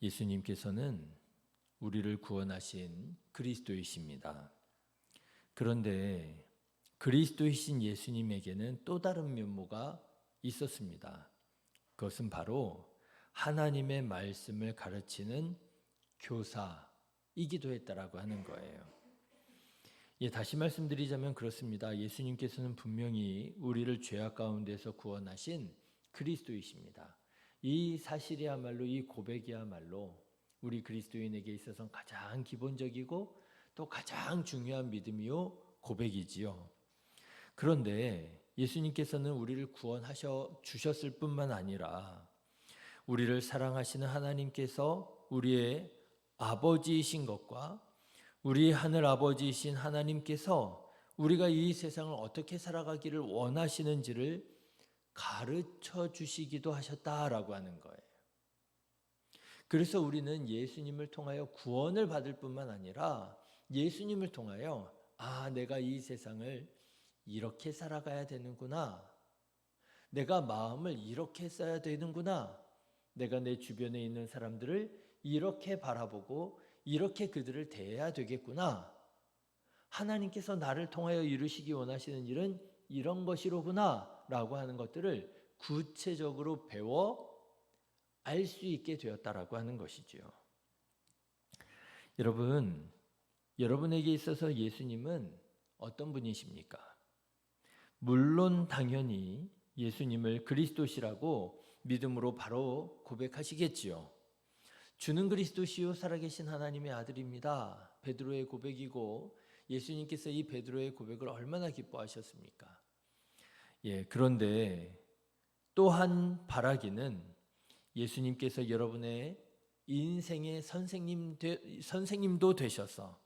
예수님께서는 우리를 구원하신 그리스도이십니다. 그런데 그리스도이신 예수님에게는 또 다른 면모가 있었습니다. 그것은 바로 하나님의 말씀을 가르치는 교사이기도 했다라고 하는 거예요. 다시 말씀드리자면 그렇습니다. 예수님께서는 분명히 우리를 죄악 가운데서 구원하신 그리스도이십니다. 이 사실이야말로, 이 고백이야말로 우리 그리스도인에게 있어서는 가장 기본적이고 또 가장 중요한 믿음이요 고백이지요. 그런데 예수님께서는 우리를 구원하셔 주셨을 뿐만 아니라 우리를 사랑하시는 하나님께서 우리의 아버지이신 것과 우리 하늘 아버지이신 하나님께서 우리가 이 세상을 어떻게 살아가기를 원하시는지를 가르쳐 주시기도 하셨다라고 하는 거예요. 그래서 우리는 예수님을 통하여 구원을 받을 뿐만 아니라 예수님을 통하여 내가 이 세상을 이렇게 살아가야 되는구나. 내가 마음을 이렇게 써야 되는구나. 내가 내 주변에 있는 사람들을 이렇게 바라보고 이렇게 그들을 대해야 되겠구나. 하나님께서 나를 통하여 이루시기 원하시는 일은 이런 것이로구나 라고 하는 것들을 구체적으로 배워 알 수 있게 되었다라고 하는 것이죠. 여러분, 여러분에게 있어서 예수님은 어떤 분이십니까? 물론 당연히 예수님을 그리스도시라고 믿음으로 바로 고백하시겠지요. 주는 그리스도시요 살아계신 하나님의 아들입니다. 베드로의 고백이고 예수님께서 이 베드로의 고백을 얼마나 기뻐하셨습니까? 그런데 또한 바라기는 예수님께서 여러분의 인생의 선생님도 되셔서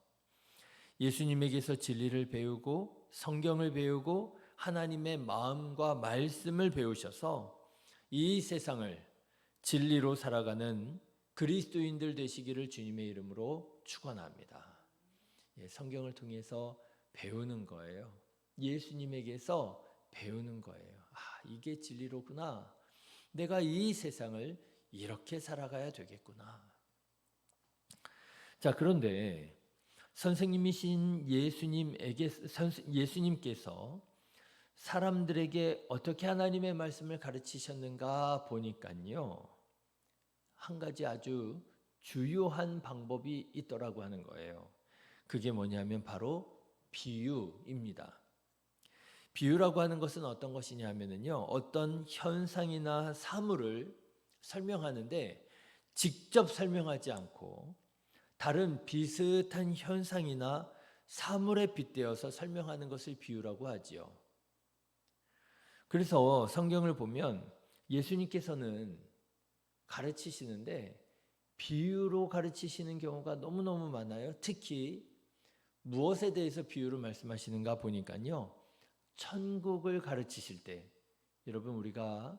예수님에게서 진리를 배우고 성경을 배우고 하나님의 마음과 말씀을 배우셔서 이 세상을 진리로 살아가는 그리스도인들 되시기를 주님의 이름으로 축원합니다. 성경을 통해서 배우는 거예요. 예수님에게서 배우는 거예요. 이게 진리로구나. 내가 이 세상을 이렇게 살아가야 되겠구나. 자, 그런데 선생님이신 예수님께서 사람들에게 어떻게 하나님의 말씀을 가르치셨는가 보니까요, 한 가지 아주 주요한 방법이 있더라고 하는 거예요. 그게 뭐냐면 바로 비유입니다. 비유라고 하는 것은 어떤 것이냐면요, 어떤 현상이나 사물을 설명하는데 직접 설명하지 않고 다른 비슷한 현상이나 사물에 빗대어서 설명하는 것을 비유라고 하지요. 그래서 성경을 보면 예수님께서는 가르치시는데 비유로 가르치시는 경우가 너무너무 많아요. 특히 무엇에 대해서 비유로 말씀하시는가 보니까요, 천국을 가르치실 때, 여러분 우리가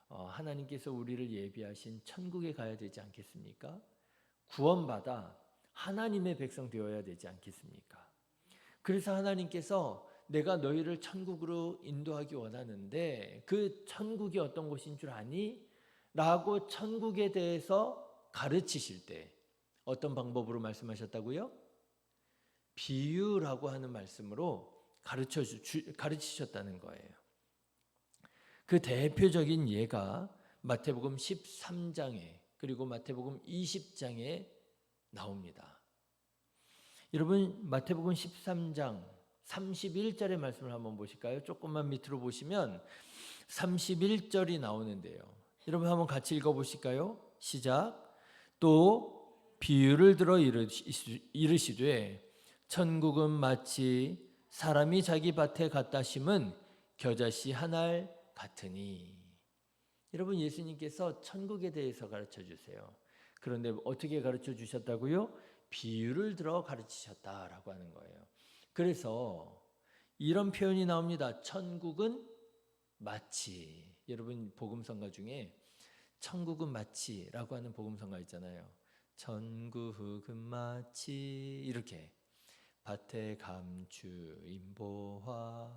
하나님께서 우리를 예비하신 천국에 가야 되지 않겠습니까? 구원받아 하나님의 백성 되어야 되지 않겠습니까? 그래서 하나님께서 내가 너희를 천국으로 인도하기 원하는데 그 천국이 어떤 곳인 줄 아니? 라고 천국에 대해서 가르치실 때 어떤 방법으로 말씀하셨다고요? 비유라고 하는 말씀으로 가르치셨다는 거예요. 그 대표적인 예가 마태복음 13장에 그리고 마태복음 20장에 나옵니다. 여러분, 마태복음 13장 31절의 말씀을 한번 보실까요? 조금만 밑으로 보시면 31절이 나오는데요. 여러분 한번 같이 읽어보실까요? 시작. 또 비유를 들어 이르시되 천국은 마치 사람이 자기 밭에 갖다 심은 겨자씨 한 알 같으니. 여러분, 예수님께서 천국에 대해서 가르쳐 주세요. 그런데 어떻게 가르쳐 주셨다고요? 비유를 들어 가르치셨다라고 하는 거예요. 그래서 이런 표현이 나옵니다. 천국은 마치. 여러분 복음성가 중에 천국은 마치라고 하는 복음성가 있잖아요. 천국은 마치 이렇게 밭에 감추 인보화.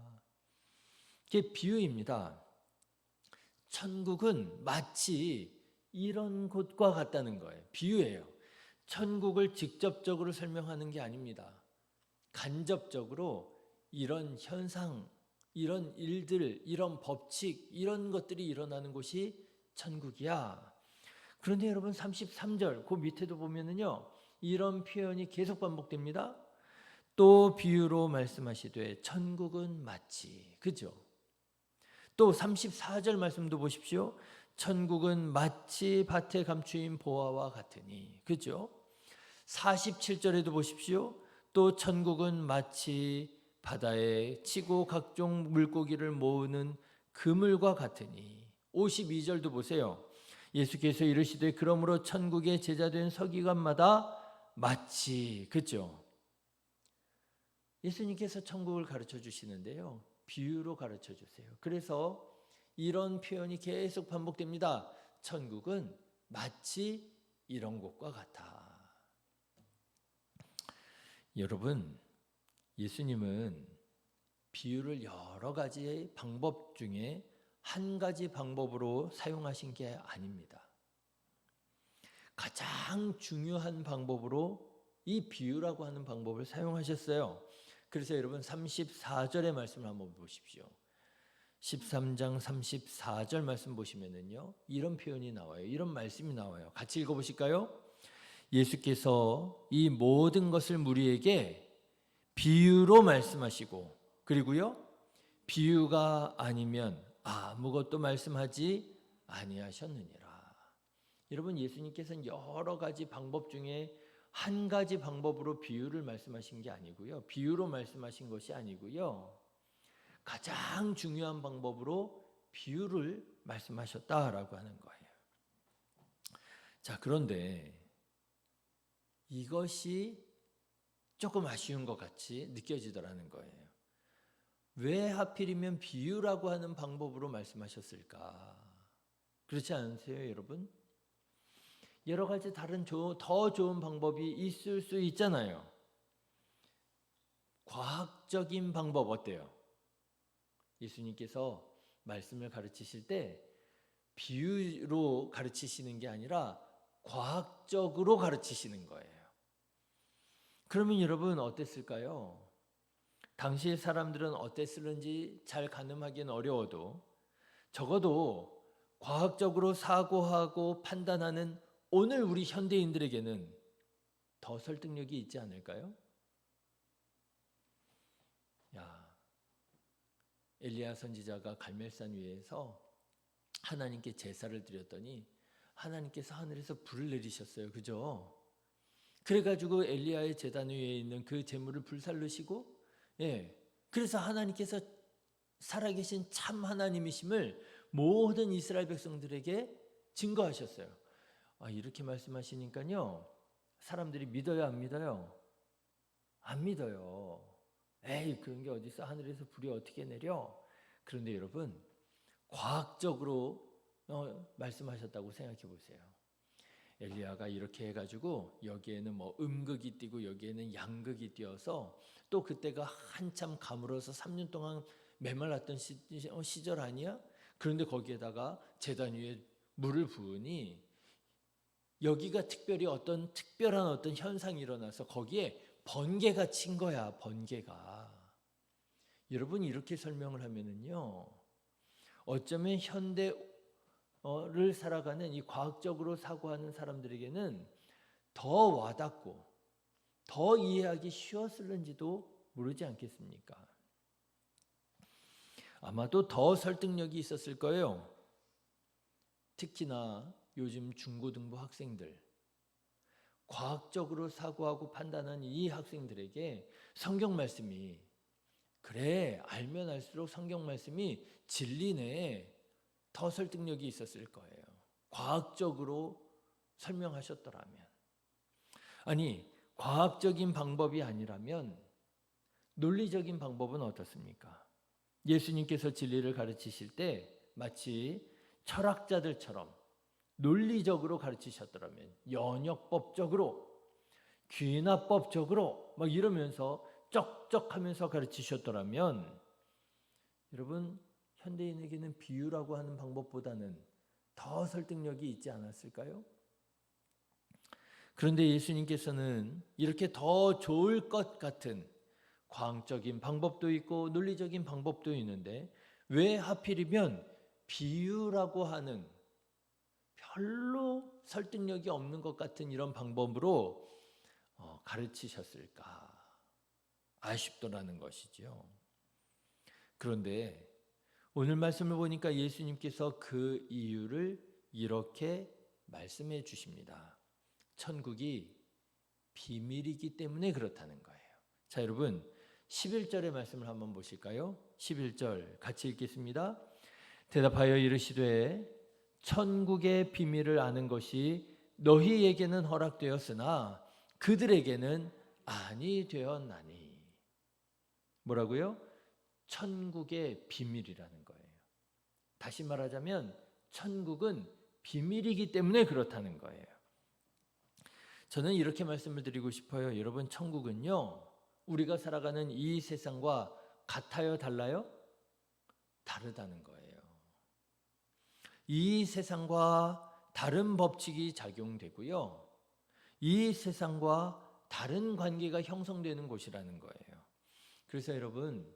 이게 비유입니다. 천국은 마치 이런 곳과 같다는 거예요. 비유예요. 천국을 직접적으로 설명하는 게 아닙니다. 간접적으로 이런 현상, 이런 일들, 이런 법칙, 이런 것들이 일어나는 곳이 천국이야. 그런데 여러분 33절 그 밑에도 보면은요, 이런 표현이 계속 반복됩니다. 또 비유로 말씀하시되 천국은 마치, 그죠? 또 34절 말씀도 보십시오. 천국은 마치 밭에 감추인 보화와 같으니, 그죠? 47절에도 보십시오. 또 천국은 마치 바다에 치고 각종 물고기를 모으는 그물과 같으니. 52절도 보세요. 예수께서 이르시되 그러므로 천국의 제자된 서기관마다 마치, 그죠? 예수님께서 천국을 가르쳐 주시는데요, 비유로 가르쳐 주세요. 그래서 이런 표현이 계속 반복됩니다. 천국은 마치 이런 곳과 같아. 여러분, 예수님은 비유를 여러 가지 방법 중에 한 가지 방법으로 사용하신 게 아닙니다. 가장 중요한 방법으로 이 비유라고 하는 방법을 사용하셨어요. 그래서 여러분 34절의 말씀을 한번 보십시오. 13장 34절 말씀 보시면은요, 이런 표현이 나와요. 이런 말씀이 나와요. 같이 읽어보실까요? 예수께서 이 모든 것을 무리에게 비유로 말씀하시고, 그리고요, 비유가 아니면 아무것도 말씀하지 아니하셨느니라. 여러분, 예수님께서는 여러 가지 방법 중에 한 가지 방법으로 비유를 말씀하신 게 아니고요, 비유로 말씀하신 것이 아니고요, 가장 중요한 방법으로 비유를 말씀하셨다라고 하는 거예요. 자, 그런데 이것이 조금 아쉬운 것 같이 느껴지더라는 거예요. 왜 하필이면 비유라고 하는 방법으로 말씀하셨을까? 그렇지 않으세요, 여러분? 여러 가지 다른 더 좋은 방법이 있을 수 있잖아요. 과학적인 방법 어때요? 예수님께서 말씀을 가르치실 때 비유로 가르치시는 게 아니라 과학적으로 가르치시는 거예요. 그러면 여러분 어땠을까요? 당시의 사람들은 어땠을는지 잘 가늠하기는 어려워도 적어도 과학적으로 사고하고 판단하는 오늘 우리 현대인들에게는 더 설득력이 있지 않을까요? 엘리야 선지자가 갈멜산 위에서 하나님께 제사를 드렸더니 하나님께서 하늘에서 불을 내리셨어요. 그죠? 그래가지고 엘리야의 제단 위에 있는 그 제물을 불살르시고, 그래서 하나님께서 살아계신 참 하나님이심을 모든 이스라엘 백성들에게 증거하셨어요. 이렇게 말씀하시니까요, 사람들이 믿어요, 안 믿어요? 안 믿어요. 에이, 그런 게 어딨어? 하늘에서 불이 어떻게 내려? 그런데 여러분, 과학적으로 말씀하셨다고 생각해 보세요. 엘리야가 이렇게 해가지고 여기에는 뭐 음극이 띄고 여기에는 양극이 띄어서, 또 그때가 한참 가물어서 3년 동안 메말랐던 시절 아니야? 그런데 거기에다가 제단 위에 물을 부으니 여기가 특별히 어떤 특별한 어떤 현상이 일어나서 거기에 번개가 친 거야, 번개가. 여러분, 이렇게 설명을 하면은요, 어쩌면 현대를 살아가는 이 과학적으로 사고하는 사람들에게는 더 와닿고 더 이해하기 쉬웠을는지도 모르지 않겠습니까? 아마도 더 설득력이 있었을 거예요. 특히나 요즘 중고등부 학생들, 과학적으로 사고하고 판단하는 이 학생들에게 성경 말씀이, 그래, 알면 알수록 성경 말씀이 진리네, 더 설득력이 있었을 거예요. 과학적으로 설명하셨더라면. 아니, 과학적인 방법이 아니라면 논리적인 방법은 어떻습니까? 예수님께서 진리를 가르치실 때 마치 철학자들처럼 논리적으로 가르치셨더라면, 연역법적으로, 귀납법적으로 막 이러면서 쩍쩍하면서 가르치셨더라면, 여러분, 현대인에게는 비유라고 하는 방법보다는 더 설득력이 있지 않았을까요? 그런데 예수님께서는 이렇게 더 좋을 것 같은 과학적인 방법도 있고 논리적인 방법도 있는데 왜 하필이면 비유라고 하는 별로 설득력이 없는 것 같은 이런 방법으로 가르치셨을까 아쉽더라는 것이죠. 그런데 오늘 말씀을 보니까 예수님께서 그 이유를 이렇게 말씀해 주십니다. 천국이 비밀이기 때문에 그렇다는 거예요. 자, 여러분 11절의 말씀을 한번 보실까요? 11절 같이 읽겠습니다. 대답하여 이르시되 천국의 비밀을 아는 것이 너희에게는 허락되었으나 그들에게는 아니 되었나니. 뭐라고요? 천국의 비밀이라는 거예요. 다시 말하자면 천국은 비밀이기 때문에 그렇다는 거예요. 저는 이렇게 말씀을 드리고 싶어요. 여러분, 천국은요, 우리가 살아가는 이 세상과 같아요, 달라요? 다르다는 거예요. 이 세상과 다른 법칙이 작용되고요. 이 세상과 다른 관계가 형성되는 곳이라는 거예요. 그래서 여러분,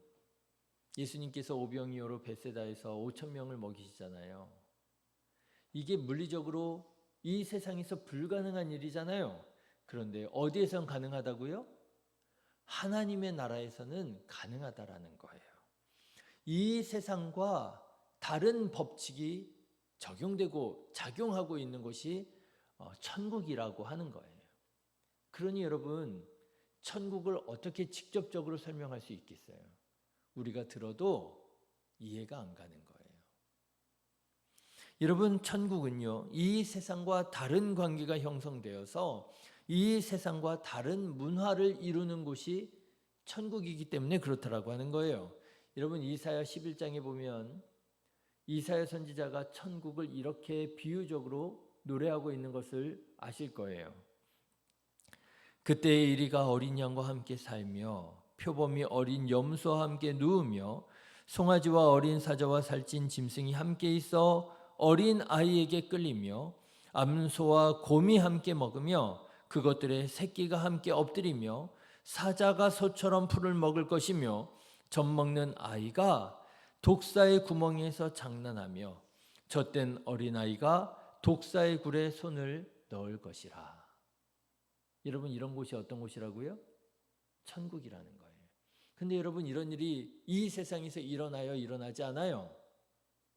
예수님께서 오병이어로 벳세다에서 5천 명을 먹이시잖아요. 이게 물리적으로 이 세상에서 불가능한 일이잖아요. 그런데 어디에선 가능하다고요? 하나님의 나라에서는 가능하다라는 거예요. 이 세상과 다른 법칙이 적용되고 작용하고 있는 것이 천국이라고 하는 거예요. 그러니 여러분, 천국을 어떻게 직접적으로 설명할 수 있겠어요? 우리가 들어도 이해가 안 가는 거예요. 여러분, 천국은요, 이 세상과 다른 관계가 형성되어서 이 세상과 다른 문화를 이루는 곳이 천국이기 때문에 그렇다라고 하는 거예요. 여러분, 이사야 11장에 보면 이사야 선지자가 천국을 이렇게 비유적으로 노래하고 있는 것을 아실 거예요. 그때의 이리가 어린 양과 함께 살며 표범이 어린 염소와 함께 누우며 송아지와 어린 사자와 살찐 짐승이 함께 있어 어린 아이에게 끌리며 암소와 곰이 함께 먹으며 그것들의 새끼가 함께 엎드리며 사자가 소처럼 풀을 먹을 것이며 젖먹는 아이가 독사의 구멍에서 장난하며 젖된 어린아이가 독사의 굴에 손을 넣을 것이라. 여러분, 이런 곳이 어떤 곳이라고요? 천국이라는 거예요. 근데 여러분, 이런 일이 이 세상에서 일어나요? 일어나지 않아요?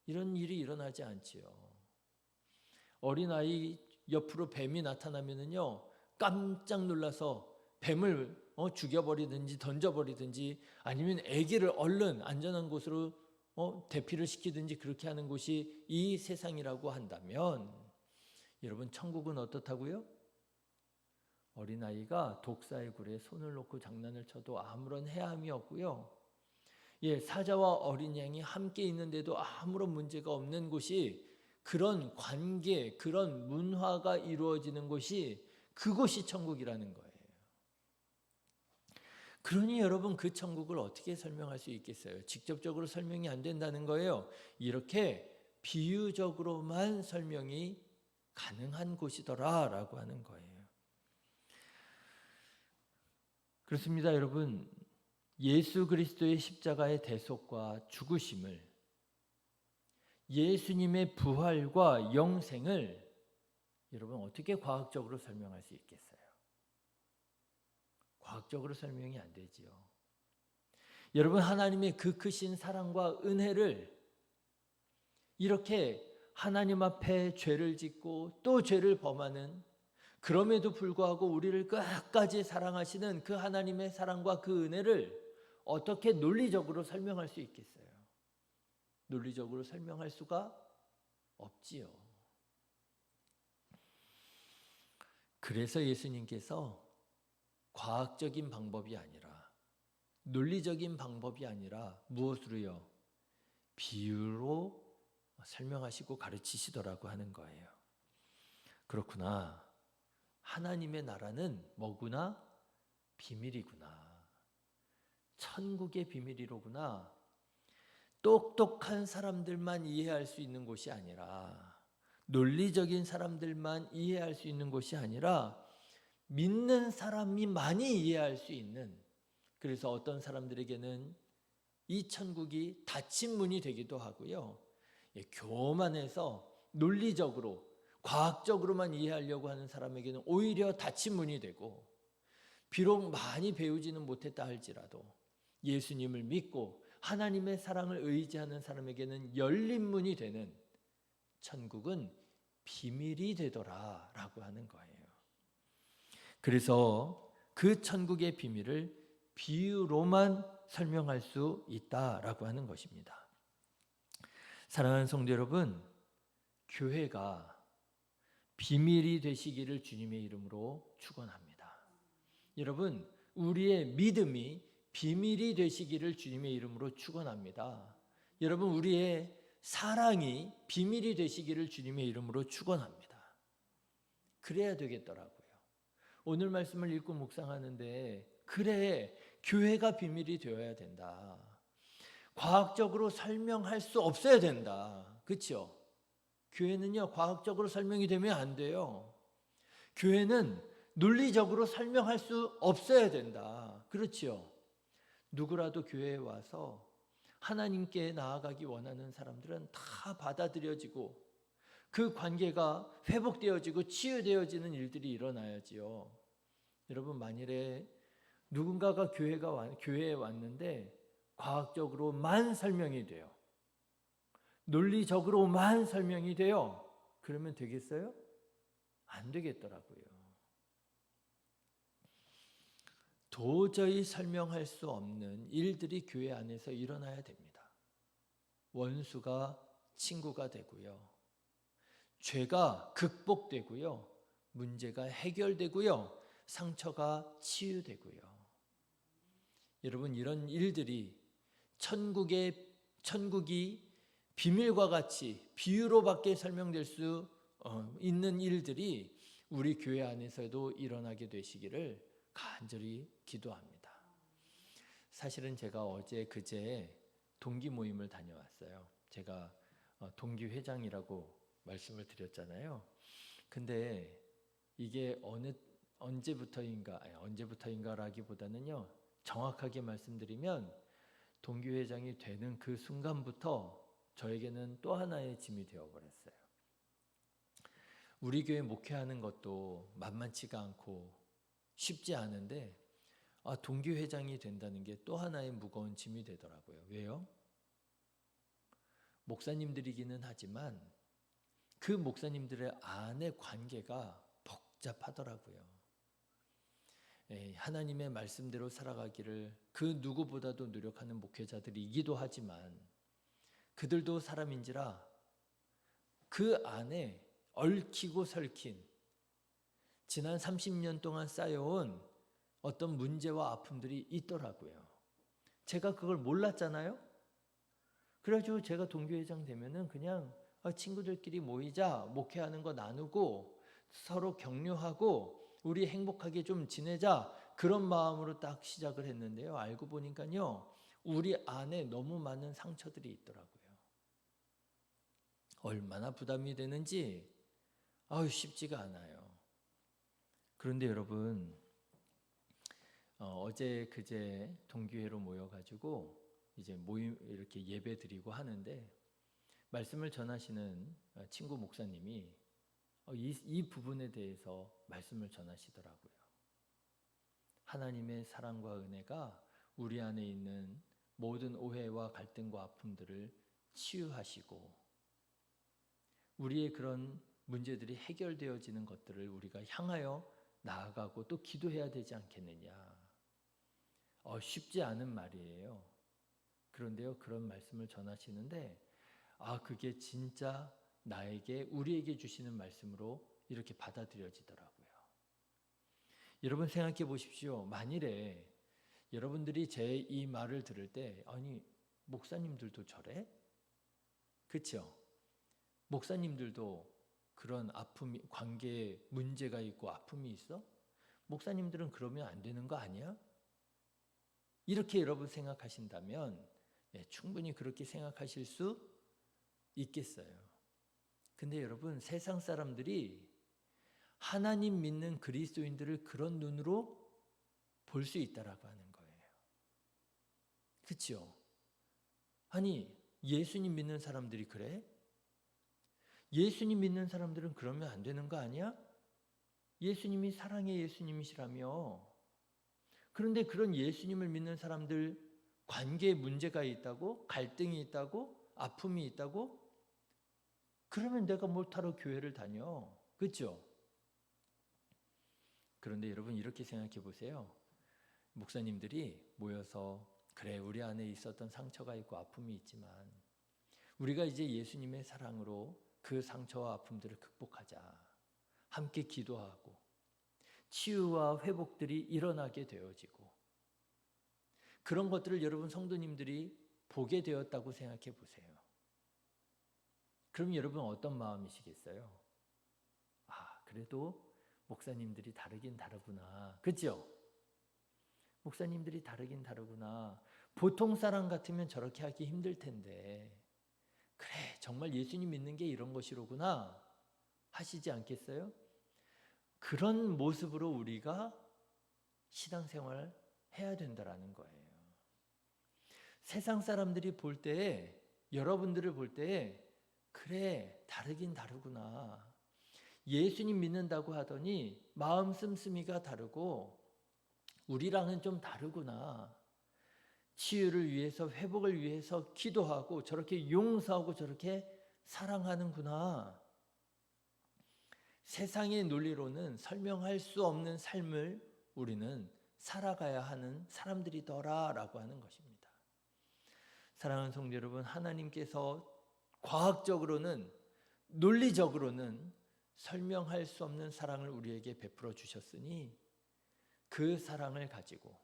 이런 일이 일어나지 않지요. 어린아이 옆으로 뱀이 나타나면은요, 깜짝 놀라서 뱀을 죽여버리든지 던져버리든지 아니면 아기를 얼른 안전한 곳으로 대피를 시키든지 그렇게 하는 곳이 이 세상이라고 한다면 여러분, 천국은 어떻다고요? 어린아이가 독사의 굴에 손을 놓고 장난을 쳐도 아무런 해함이 없고요. 사자와 어린 양이 함께 있는데도 아무런 문제가 없는 곳이, 그런 관계, 그런 문화가 이루어지는 곳이, 그곳이 천국이라는 거예요. 그러니 여러분, 그 천국을 어떻게 설명할 수 있겠어요? 직접적으로 설명이 안 된다는 거예요. 이렇게 비유적으로만 설명이 가능한 곳이더라라고 하는 거예요. 그렇습니다, 여러분. 예수 그리스도의 십자가의 대속과 죽으심을, 예수님의 부활과 영생을 여러분 어떻게 과학적으로 설명할 수 있겠어요? 과학적으로 설명이 안 되지요. 여러분, 하나님의 그 크신 사랑과 은혜를 이렇게 하나님 앞에 죄를 짓고 또 죄를 범하는, 그럼에도 불구하고 우리를 끝까지 사랑하시는 그 하나님의 사랑과 그 은혜를 어떻게 논리적으로 설명할 수 있겠어요? 논리적으로 설명할 수가 없지요. 그래서 예수님께서 과학적인 방법이 아니라, 논리적인 방법이 아니라 무엇으로요? 비유로 설명하시고 가르치시더라고 하는 거예요. 그렇구나. 하나님의 나라는 뭐구나? 비밀이구나. 천국의 비밀이로구나. 똑똑한 사람들만 이해할 수 있는 곳이 아니라 논리적인 사람들만 이해할 수 있는 곳이 아니라 믿는 사람이 많이 이해할 수 있는, 그래서 어떤 사람들에게는 이 천국이 닫힌 문이 되기도 하고요. 교만해서 논리적으로 과학적으로만 이해하려고 하는 사람에게는 오히려 닫힌 문이 되고, 비록 많이 배우지는 못했다 할지라도 예수님을 믿고 하나님의 사랑을 의지하는 사람에게는 열린 문이 되는 천국은 비밀이 되더라 라고 하는 거예요. 그래서 그 천국의 비밀을 비유로만 설명할 수 있다라고 하는 것입니다. 사랑하는 성도 여러분, 교회가 비밀이 되시기를 주님의 이름으로 축원합니다. 여러분, 우리의 믿음이 비밀이 되시기를 주님의 이름으로 축원합니다. 여러분, 우리의 사랑이 비밀이 되시기를 주님의 이름으로 축원합니다. 그래야 되겠더라고요. 오늘 말씀을 읽고 묵상하는데, 그래, 교회가 비밀이 되어야 된다. 과학적으로 설명할 수 없어야 된다. 그렇죠? 교회는요, 과학적으로 설명이 되면 안 돼요. 교회는 논리적으로 설명할 수 없어야 된다. 그렇죠? 누구라도 교회에 와서 하나님께 나아가기 원하는 사람들은 다 받아들여지고 그 관계가 회복되어지고 치유되어지는 일들이 일어나야지요. 여러분, 만일에 누군가가 교회에 왔는데 과학적으로만 설명이 돼요, 논리적으로만 설명이 돼요, 그러면 되겠어요? 안 되겠더라고요. 도저히 설명할 수 없는 일들이 교회 안에서 일어나야 됩니다. 원수가 친구가 되고요, 죄가 극복되고요, 문제가 해결되고요, 상처가 치유되고요. 여러분, 이런 일들이 천국이 비밀과 같이 비유로밖에 설명될 수 있는 일들이 우리 교회 안에서도 일어나게 되시기를 간절히 기도합니다. 사실은 제가 어제 그제 동기 모임을 다녀왔어요. 제가 동기 회장이라고 말씀을 드렸잖아요. 근데 이게 언제부터인가라기보다는요, 정확하게 말씀드리면 동기회장이 되는 그 순간부터 저에게는 또 하나의 짐이 되어버렸어요. 우리 교회 목회하는 것도 만만치가 않고 쉽지 않은데 동기회장이 된다는 게 또 하나의 무거운 짐이 되더라고요. 왜요? 목사님들이기는 하지만 그 목사님들의 안의 관계가 복잡하더라고요. 하나님의 말씀대로 살아가기를 그 누구보다도 노력하는 목회자들이기도 하지만 그들도 사람인지라 그 안에 얽히고 설킨 지난 30년 동안 쌓여온 어떤 문제와 아픔들이 있더라고요. 제가 그걸 몰랐잖아요. 그래가지고 제가 동교회장 되면은 그냥 친구들끼리 모이자, 목회하는 거 나누고 서로 격려하고 우리 행복하게 좀 지내자, 그런 마음으로 딱 시작을 했는데요. 알고 보니까요, 우리 안에 너무 많은 상처들이 있더라고요. 얼마나 부담이 되는지 쉽지가 않아요. 그런데 여러분, 어제 그제 동교회로 모여가지고 이제 모임 이렇게 예배 드리고 하는데 말씀을 전하시는 친구 목사님이 이 부분에 대해서 말씀을 전하시더라고요. 하나님의 사랑과 은혜가 우리 안에 있는 모든 오해와 갈등과 아픔들을 치유하시고 우리의 그런 문제들이 해결되어지는 것들을 우리가 향하여 나아가고 또 기도해야 되지 않겠느냐. 쉽지 않은 말이에요. 그런데요, 그런 말씀을 전하시는데 그게 진짜 우리에게 주시는 말씀으로 이렇게 받아들여지더라고요. 여러분 생각해 보십시오. 만일에 여러분들이 제 이 말을 들을 때 아니 목사님들도 저래? 그렇죠? 목사님들도 그런 아픔이, 관계에 문제가 있고 아픔이 있어? 목사님들은 그러면 안 되는 거 아니야? 이렇게 여러분 생각하신다면 충분히 그렇게 생각하실 수 있겠어요. 근데 여러분, 세상 사람들이 하나님 믿는 그리스도인들을 그런 눈으로 볼 수 있다라고 하는 거예요. 그렇죠? 아니, 예수님 믿는 사람들이 그래? 예수님 믿는 사람들은 그러면 안 되는 거 아니야? 예수님이 사랑의 예수님이시라며. 그런데 그런 예수님을 믿는 사람들 관계에 문제가 있다고? 갈등이 있다고? 아픔이 있다고? 그러면 내가 못하러 교회를 다녀. 그렇죠? 그런데 여러분, 이렇게 생각해 보세요. 목사님들이 모여서 그래, 우리 안에 있었던 상처가 있고 아픔이 있지만 우리가 이제 예수님의 사랑으로 그 상처와 아픔들을 극복하자. 함께 기도하고 치유와 회복들이 일어나게 되어지고, 그런 것들을 여러분 성도님들이 보게 되었다고 생각해 보세요. 그럼 여러분 어떤 마음이시겠어요? 아, 그래도 목사님들이 다르긴 다르구나. 그렇죠? 목사님들이 다르긴 다르구나. 보통 사람 같으면 저렇게 하기 힘들 텐데, 그래, 정말 예수님 믿는 게 이런 것이로구나 하시지 않겠어요? 그런 모습으로 우리가 신앙생활을 해야 된다라는 거예요. 세상 사람들이 볼 때에, 여러분들을 볼 때에 그래, 다르긴 다르구나. 예수님 믿는다고 하더니 마음 씀씀이가 다르고 우리랑은 좀 다르구나. 치유를 위해서, 회복을 위해서 기도하고 저렇게 용서하고 저렇게 사랑하는구나. 세상의 논리로는 설명할 수 없는 삶을 우리는 살아가야 하는 사람들이더라라고 하는 것입니다. 사랑하는 성도 여러분, 하나님께서 과학적으로는, 논리적으로는 설명할 수 없는 사랑을 우리에게 베풀어 주셨으니 그 사랑을 가지고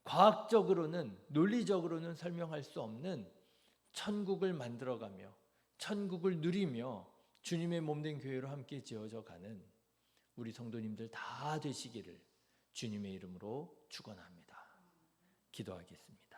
과학적으로는, 논리적으로는 설명할 수 없는 천국을 만들어가며 천국을 누리며 주님의 몸된 교회로 함께 지어져 가는 우리 성도님들 다 되시기를 주님의 이름으로 축원합니다. 기도하겠습니다.